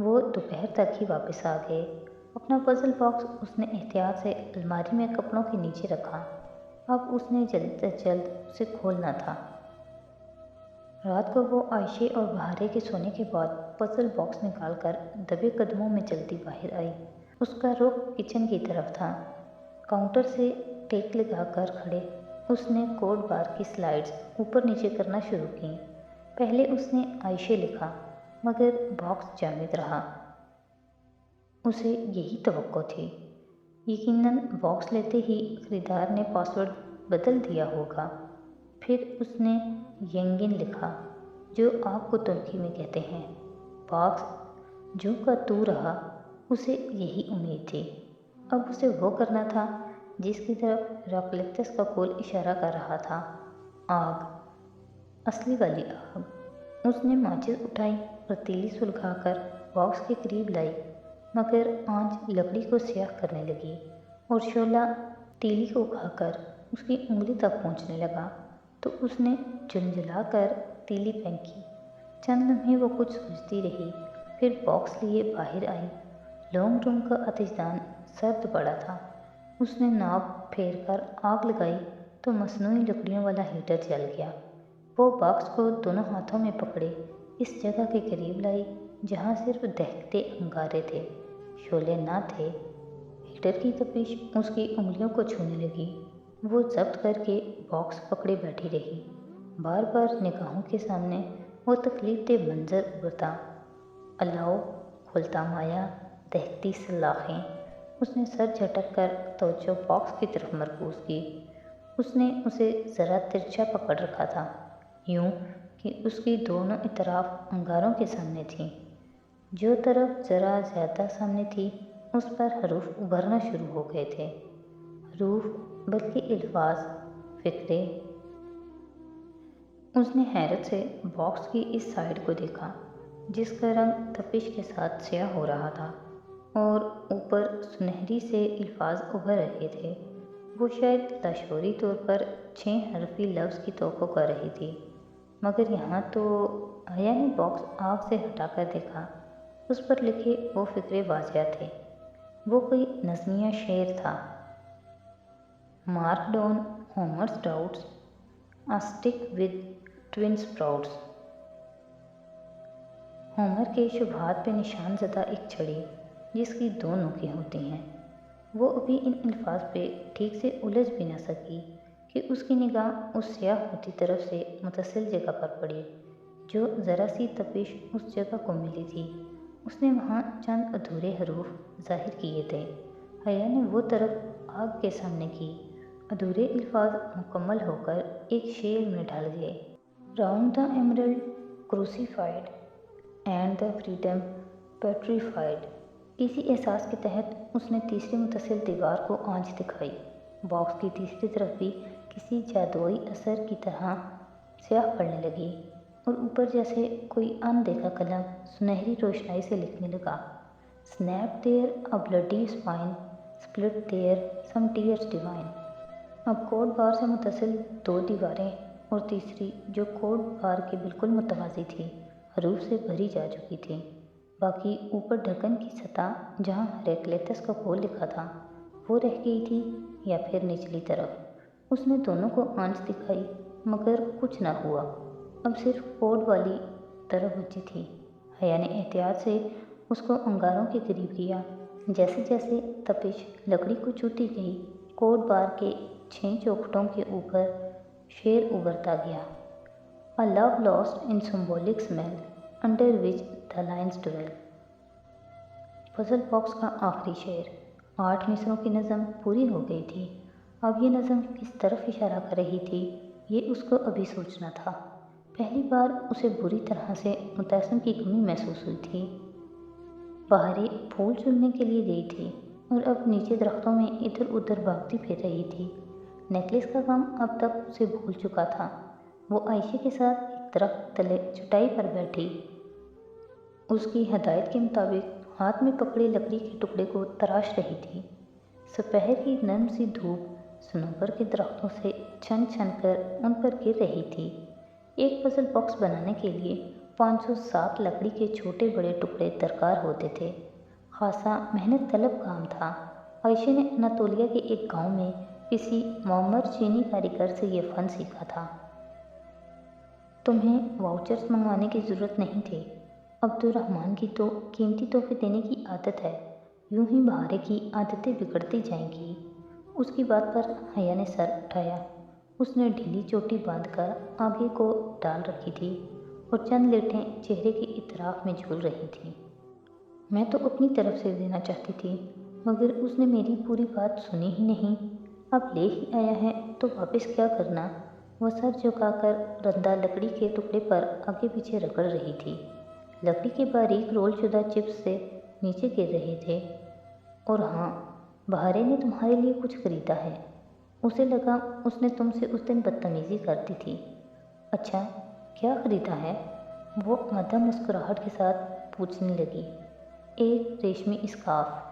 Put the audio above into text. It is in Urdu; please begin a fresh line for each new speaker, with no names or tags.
وہ دوپہر تک ہی واپس آ گئے۔ اپنا پزل باکس اس نے احتیاط سے الماری میں کپڑوں کے نیچے رکھا۔ اب اس نے جلد از جلد اسے کھولنا تھا۔ رات کو وہ عائشہ اور بہارے کے سونے کے بعد پزل باکس نکال کر دبے قدموں میں چلتی باہر آئی۔ اس کا رخ کچن کی طرف تھا۔ کاؤنٹر سے ٹیک لگا کر کھڑے اس نے کوڈ بار کی سلائیڈز اوپر نیچے کرنا شروع کیں۔ پہلے اس نے عائشہ لکھا، مگر باکس جامد رہا۔ اسے یہی توقع تھی۔ یقیناً باکس لیتے ہی خریدار نے پاسورڈ بدل دیا ہوگا۔ پھر اس نے ینگن لکھا، جو آپ کو ترکی میں کہتے ہیں۔ باکس جو کا تو رہا۔ اسے یہی امید تھی۔ اب اسے وہ کرنا تھا جس کی طرف راکلیٹس کا کول اشارہ کر رہا تھا۔ آگ، اصلی والی آگ۔ اس نے ماچس اٹھائی اور تیلی سلگا کر باکس کے قریب لائی، مگر آنچ لکڑی کو سیاہ کرنے لگی اور شعلہ تیلی کو کھا کر اس کی انگلی تک پہنچنے لگا تو اس نے جھنجھلا کر تیلی پھینکی۔ چند لمحے وہ کچھ سوچتی رہی، پھر باکس لیے باہر آئی۔ لانگ روم کا آتشدان سرد پڑا تھا۔ اس نے ناب پھیر کر آگ لگائی تو مصنوعی لکڑیوں والا ہیٹر جل گیا۔ وہ باکس کو دونوں ہاتھوں میں پکڑے اس جگہ کے قریب لائی جہاں صرف دہکتے انگارے تھے، شعلے نہ تھے۔ ہیٹر کی تپش اس کی انگلیوں کو چھونے لگی۔ وہ ضبط کر کے باکس پکڑے بیٹھی رہی۔ بار بار نگاہوں کے سامنے وہ تکلیف دہ منظر ابھرتا، الاؤ کھلتا مایا، دہکتی سلاخیں۔ اس نے سر جھٹک کر توجہ باکس کی طرف مرکوز کی۔ اس نے اسے ذرا ترچھا پکڑ رکھا تھا، یوں کہ اس کی دونوں اطراف انگاروں کے سامنے تھیں۔ جو طرف ذرا زیادہ سامنے تھی اس پر حروف ابھرنا شروع ہو گئے تھے۔ حروف بلکہ الفاظ، فقرے۔ اس نے حیرت سے باکس کی اس سائیڈ کو دیکھا جس کا رنگ تپش کے ساتھ سیاہ ہو رہا تھا اور اوپر سنہری سے الفاظ ابھر رہے تھے۔ وہ شاید لاشعوری طور پر 6 حرفی لفظ کی توقع کر رہی تھی، مگر یہاں تو حیا نے باکس آگ سے ہٹا کر دیکھا۔ اس پر لکھے وہ فقرے واضح تھے۔ وہ کوئی نظمیہ شعر تھا۔ Mark down Homer's doubts, a stick with twin sprouts. Homer کے شبہات پہ نشان زدہ ایک چھڑی جس کی 2 نوکیں ہوتی ہیں۔ وہ ابھی ان الفاظ پہ ٹھیک سے الجھ بھی نہ سکی کہ اس کی نگاہ اس سیاہ ہوتی طرف سے متصل جگہ پر پڑی جو ذرا سی تپش اس جگہ کو ملی تھی۔ اس نے وہاں چند ادھورے حروف ظاہر کیے تھے۔ حیا نے وہ طرف آگ کے سامنے کی۔ ادھورے الفاظ مکمل ہو کر ایک شعر میں ڈھل گئے۔ Round the emerald crucified and the freedom petrified. اسی احساس کے تحت اس نے تیسری متصل دیوار کو آنچ دکھائی۔ باکس کی تیسری طرف بھی کسی جادوئی اثر کی طرح سیاہ پڑنے لگی اور اوپر جیسے کوئی ان دیکھا قلم سنہری روشنائی سے لکھنے لگا، snap there a bloody spine, split there some tears divine. اب کوڈ بار سے متصل 2 دیواریں اور تیسری جو کوڈ بار کے بالکل متوازی تھی حروف سے بھری جا چکی تھی۔ باقی اوپر ڈھکن کی سطح جہاں ہیراکلیٹس کا کول لکھا تھا وہ رہ گئی تھی یا پھر نچلی طرف۔ اس نے دونوں کو آنچ دکھائی مگر کچھ نہ ہوا۔ اب صرف کوڈ والی طرف بچی تھی۔ حیا نے احتیاط سے اس کو انگاروں کے قریب کیا۔ جیسے جیسے تپش لکڑی کو چھوتی گئی کوڈ بار کے 6 چوکھٹوں کے اوپر شعر ابھرتا گیا، A love lost in symbolic smell under which the lines dwell۔ Puzzle box کا آخری شعر 8 مصروں کی نظم پوری ہو گئی تھی۔ اب یہ نظم کس طرف اشارہ کر رہی تھی یہ اس کو ابھی سوچنا تھا۔ پہلی بار اسے بری طرح سے متعصم کی کمی محسوس ہوئی تھی۔ بہارے پھول چننے کے لیے گئی تھی اور اب نیچے درختوں میں ادھر ادھر بھاگتی پھر رہی تھی۔ نیکلس کا غم اب تک اسے بھول چکا تھا۔ وہ عائشہ کے ساتھ ایک درخت تلے چٹائی پر بیٹھی اس کی ہدایت کے مطابق ہاتھ میں پکڑے لکڑی کے ٹکڑے کو تراش رہی تھی۔ سپہر کی نرم سی دھوپ صنوبر کے درختوں سے چھن چھن کر ان پر گر رہی تھی۔ ایک پزل باکس بنانے کے لیے 507 لکڑی کے چھوٹے بڑے ٹکڑے درکار ہوتے تھے۔ خاصا محنت طلب کام تھا۔ عائشہ نے اناتولیہ کے ایک گاؤں میں کسی معمر چینی کاریگر سے یہ فن سیکھا تھا۔ تمہیں واؤچرز منگوانے کی ضرورت نہیں تھی۔ عبد الرحمن کی تو قیمتی تحفے دینے کی عادت ہے، یوں ہی بہارے کی عادتیں بگڑتی جائیں گی۔ اس کی بات پر حیا نے سر اٹھایا۔ اس نے ڈھیلی چوٹی باندھ کر آگے کو ڈال رکھی تھی اور چند لٹیں چہرے کے اطراف میں جھول رہی تھیں۔ میں تو اپنی طرف سے دینا چاہتی تھی، مگر اس نے میری پوری بات سنی ہی نہیں۔ اب لے ہی آیا ہے تو واپس کیا کرنا؟ وہ سر جھکا کر رندا لکڑی کے ٹکڑے پر آگے پیچھے رگڑ رہی تھی۔ لکڑی کے باریک رول شدہ چپس سے نیچے گر رہے تھے۔ اور ہاں، بہارے نے تمہارے لیے کچھ خریدا ہے۔ اسے لگا اس نے تم سے اس دن بدتمیزی کر دی تھی۔ اچھا، کیا خریدا ہے؟ وہ مدھم مسکراہٹ کے ساتھ پوچھنے لگی۔ ایک ریشمی اسکارف۔